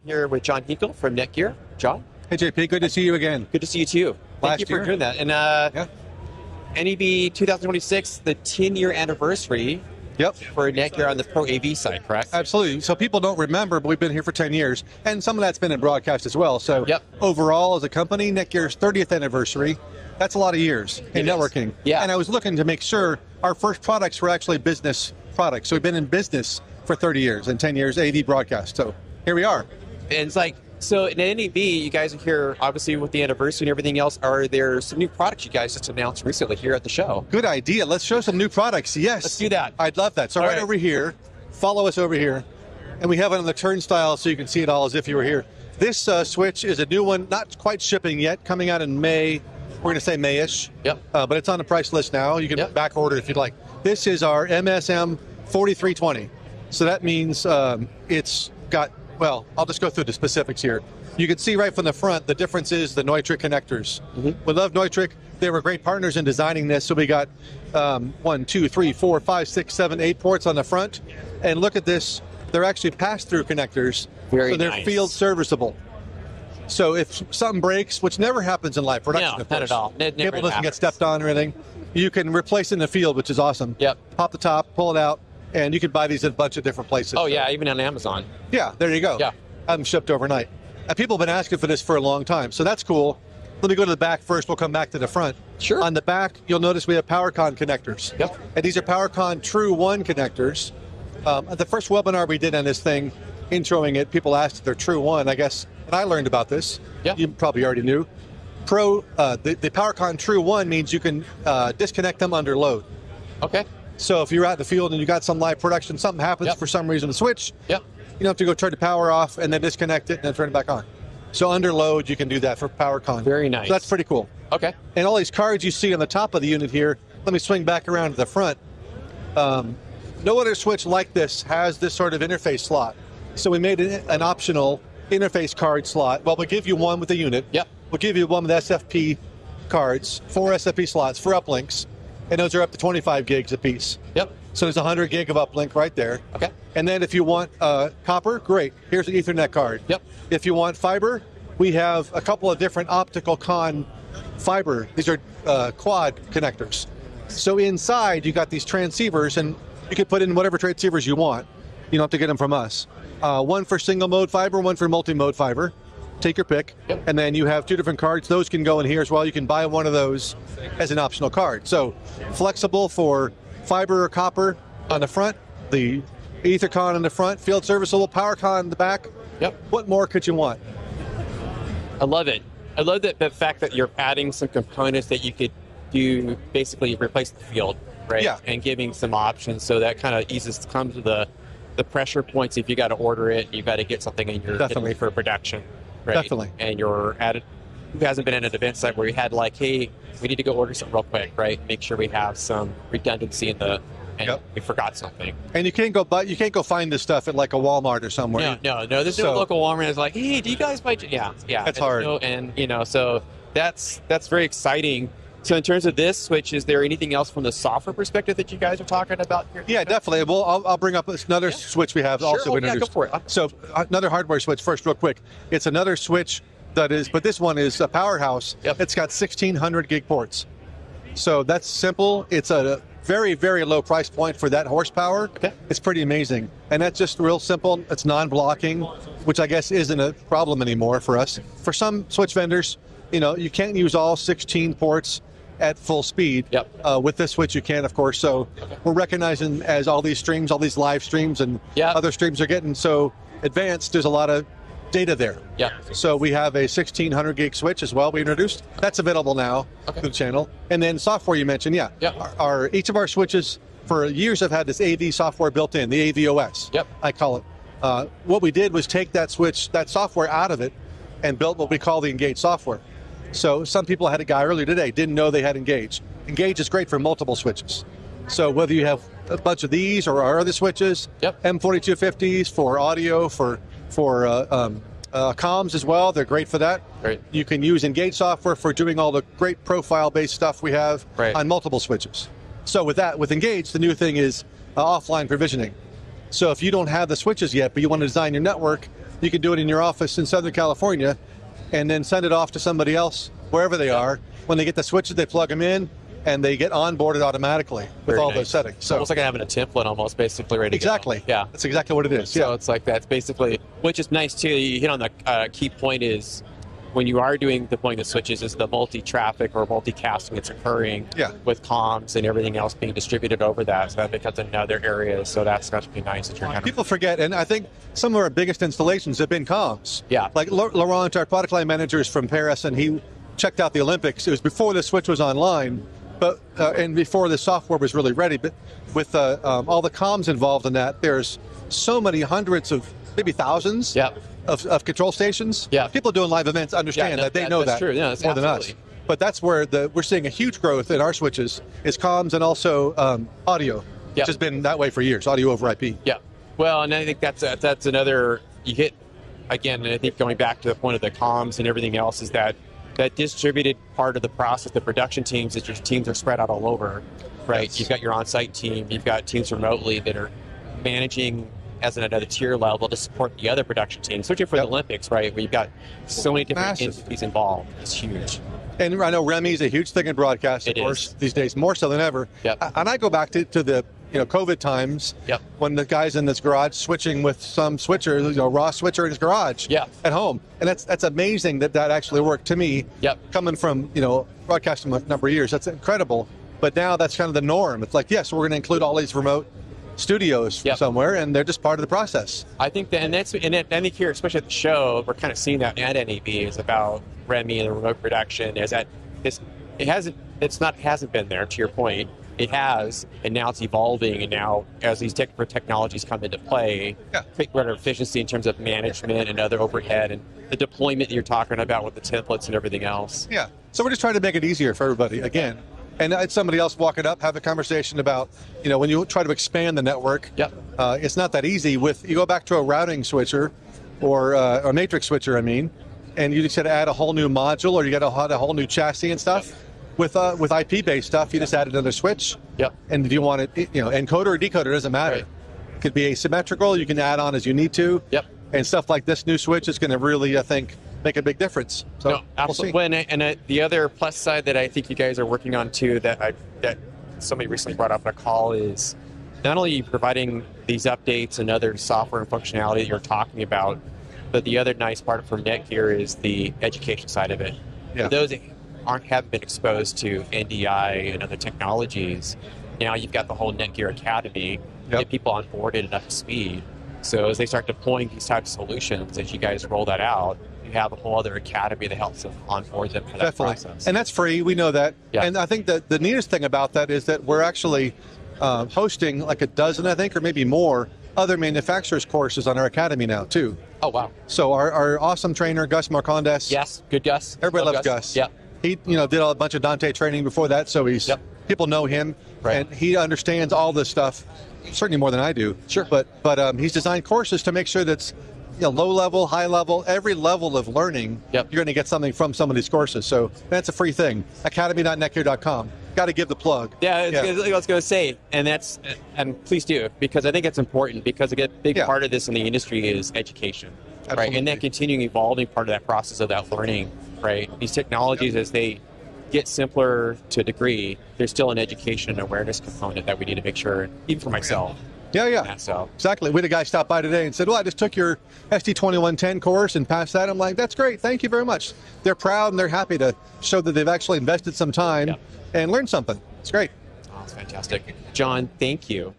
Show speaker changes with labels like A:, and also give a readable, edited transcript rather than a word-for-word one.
A: here with John Henkel from NETGEAR. John?
B: Hey JP, good to see you again.
A: Good to see you too. Thank you for doing that. And NEB 2026, the 10-year anniversary for NETGEAR on the Pro AV side, correct?
B: Absolutely. So people don't remember, but we've been here for 10 years, and some of that's been in broadcast as well. So overall, as a company, NETGEAR's 30th anniversary, that's a lot of years in networking.
A: Yeah.
B: And I was looking to make sure our first products were actually business products. So we've been in business for 30 years and 10 years AV broadcast. So here we are.
A: And it's like, so in NEB, you guys are here, obviously, with the anniversary and everything else. Are there some new products you guys just announced recently here at the show?
B: Good idea. Let's show some new products. Yes.
A: Let's do that.
B: I'd love that. So right over here, follow us over here. And we have it on the turnstile so you can see it all as if you were here. This switch is a new one, not quite shipping yet, coming out in May. We're going to say May-ish. But it's on the price list now. You can back order if you'd like. This is our MSM4340. So that means it's got, well, I'll just go through the specifics here. You can see right from the front, the difference is the Neutrik connectors. We love Neutrik. They were great partners in designing this. So we got 1, 2, 3, 4, 5, 6, 7, 8 ports on the front. And look at this. They're actually pass-through connectors. So they're field serviceable. So if something breaks, which never happens in live production,
A: not at all.
B: Cable doesn't get stepped on or anything. You can replace it in the field, which is awesome. Pop the top, pull it out, and you can buy these at a bunch of different places.
A: Oh, yeah, even on Amazon.
B: Yeah, there you go.
A: Yeah.
B: Have them shipped overnight. And people have been asking for this for a long time, so that's cool. Let me go to the back first. We'll come back to the front.
A: Sure.
B: On the back, you'll notice we have PowerCON connectors. And these are PowerCON True1 connectors. The first webinar we did on this thing, introing it, people asked if they're True1, I guess, and I learned about this. You probably already knew. The PowerCON True1 means you can disconnect them under load. So if you're out in the field and you got some live production, something happens for some reason, the switch, you don't have to go turn the power off and then disconnect it and then turn it back on. So under load, you can do that for PowerCON.
A: Very nice.
B: So that's pretty cool. And all these cards you see on the top of the unit here, let me swing back around to the front. No other switch like this has this sort of interface slot. So we made an optional interface card slot. Well, we'll give you one with the unit. We'll give you one with SFP cards, 4 SFP slots for uplinks, and those are up to 25 gigs a piece. So there's 100 gig of uplink right there. And then if you want copper, great. Here's an Ethernet card. If you want fiber, we have a couple of different optical con fiber. These are quad connectors. So inside, you got these transceivers, and you can put in whatever transceivers you want. You don't have to get them from us. One for single mode fiber, one for multi-mode fiber. Take your pick. And then you have 2 different cards. Those can go in here as well. You can buy one of those as an optional card. So flexible for fiber or copper on the front, the EtherCon on the front, field serviceable, PowerCon in the back. What more could you want?
A: I love it. I love the fact that you're adding some components that you could do, basically replace the field, right? And giving some options, so that kind of eases comes to the pressure points if you got to order it, you got to get something and you're getting ready for production, right? And you're at it. Who hasn't been at an event site where you had like, hey, we need to go order something real quick, right? Make sure we have some redundancy in the, and we forgot something.
B: And you can't go find this stuff at like a Walmart or somewhere.
A: No. There's no local Walmart that's like, hey, do you guys buy? Yeah.
B: That's hard.
A: And so that's very exciting. So in terms of this switch, is there anything else from the software perspective that you guys are talking about here?
B: Yeah, definitely. Well, I'll bring up another switch we have also introduced.
A: Go for it.
B: So another hardware switch first, real quick. It's another switch that is, but this one is a powerhouse. It's got 1,600 gig ports. So that's simple. It's a very, very low price point for that horsepower. It's pretty amazing. And that's just real simple. It's non-blocking, which I guess isn't a problem anymore for us. For some switch vendors, you can't use all 16 ports at full speed. With this switch you can, of course. So we're recognizing as all these streams, all these live streams and other streams are getting so advanced, there's a lot of data there. So we have a 1,600 gig switch as well we introduced. That's available now to the channel. And then software you mentioned, each of our switches for years have had this AV software built in, the AVOS, I call it. What we did was take that switch, that software out of it, and built what we call the Engage software. So some people, had a guy earlier today, didn't know they had Engage. Engage is great for multiple switches. So whether you have a bunch of these or our other switches, M4250s for audio, for comms as well, they're great for that. You can use Engage software for doing all the great profile-based stuff we have on multiple switches. So with Engage, the new thing is offline provisioning. So if you don't have the switches yet, but you want to design your network, You can do it in your office in Southern California and then send it off to somebody else, wherever they are. When they get the switches, they plug them in, and they get onboarded automatically with all those settings.
A: So almost like having a template, almost basically ready to go. Yeah,
B: that's exactly what it is.
A: So it's like that's basically, which is nice too. You hit on the key point is when you are deploying the switches, is the multi-traffic or multicasting that's occurring with comms and everything else being distributed over that. So that becomes another area. So that's going to be nice. That you're
B: People forget, and I think some of our biggest installations have been comms.
A: Yeah,
B: like Laurent, our product line manager, is from Paris, and he checked out the Olympics. It was before the switch was online, but and before the software was really ready. But with all the comms involved in that, there's so many hundreds of, maybe thousands of control stations. Yeah, people doing live events understand that. They know
A: that's
B: that
A: true. Yeah, that's
B: more than us. But that's where we're seeing a huge growth in our switches is comms and also audio, which has been that way for years, audio over IP.
A: Yeah. Well, and I think that's another, you hit, again, and I think going back to the point of the comms and everything else is that distributed part of the process, the production teams, is your teams are spread out all over, right? Yes. You've got your on-site team, you've got teams remotely that are managing as another tier level to support the other production teams, especially for the Olympics, right? Where you've got so many different entities involved. It's huge.
B: And I know REMI is a huge thing in broadcast, of course, these days, more so than ever. And I go back to the COVID times when the guy's in this garage switching with some switcher, raw switcher in his garage at home. And that's amazing that actually worked to me, coming from, broadcasting a number of years. That's incredible. But now that's kind of the norm. It's like, yes, we're going to include all these remote studios somewhere, and they're just part of the process.
A: I think that, and I think here, especially at the show, we're kind of seeing that at NAB is about REMI and the remote production. Is that it hasn't been there, to your point. It has, and now it's evolving, and now as these different technologies come into play, take greater efficiency in terms of management and other overhead and the deployment that you're talking about with the templates and everything else.
B: Yeah, so we're just trying to make it easier for everybody, again. And it's somebody else walking up, have a conversation about, when you try to expand the network, it's not that easy. You go back to a routing switcher or a matrix switcher, and you just had to add a whole new module, or you got to add a whole new chassis and stuff. With IP-based stuff, you just add another switch. And if you want it, encoder or decoder, doesn't matter. It could be asymmetrical. You can add on as you need to. And stuff like this new switch is going to really, I think, make a big difference. So
A: no, absolutely.
B: We'll
A: and the other plus side that I think you guys are working on too, that somebody recently brought up in a call, is not only providing these updates and other software and functionality that you're talking about, but the other nice part for NETGEAR is the education side of it. For those that haven't been exposed to NDI and other technologies, now you've got the whole NETGEAR Academy to get people on board and up to speed. So as they start deploying these types of solutions, as you guys roll that out, you have a whole other academy that helps them onboard them for that process.
B: And that's free, we know that. And I think that the neatest thing about that is that we're actually hosting like a dozen, I think, or maybe more, other manufacturers courses on our academy now too.
A: Oh, wow.
B: So our awesome trainer, Gus Marcondes.
A: Yes, good Gus.
B: Everybody loves Gus. He did a bunch of Dante training before that, so people know him, and he understands all this stuff, certainly more than I do.
A: Sure.
B: But he's designed courses to make sure that's low level, high level, every level of learning, you're going to get something from some of these courses. So that's a free thing. Academy.netgear.com. Got to give the plug.
A: I was going to say, and please do, because I think it's important, because a big part of this in the industry is education, right? And that continuing evolving part of that process of that learning, right? These technologies, as they get simpler to a degree, there's still an education and awareness component that we need to make sure, even for myself. So
B: exactly. We had a guy stop by today and said, well, I just took your ST2110 course and passed that. I'm like, that's great. Thank you very much. They're proud and they're happy to show that they've actually invested some time and learned something. It's great.
A: Oh, that's fantastic. John, thank you.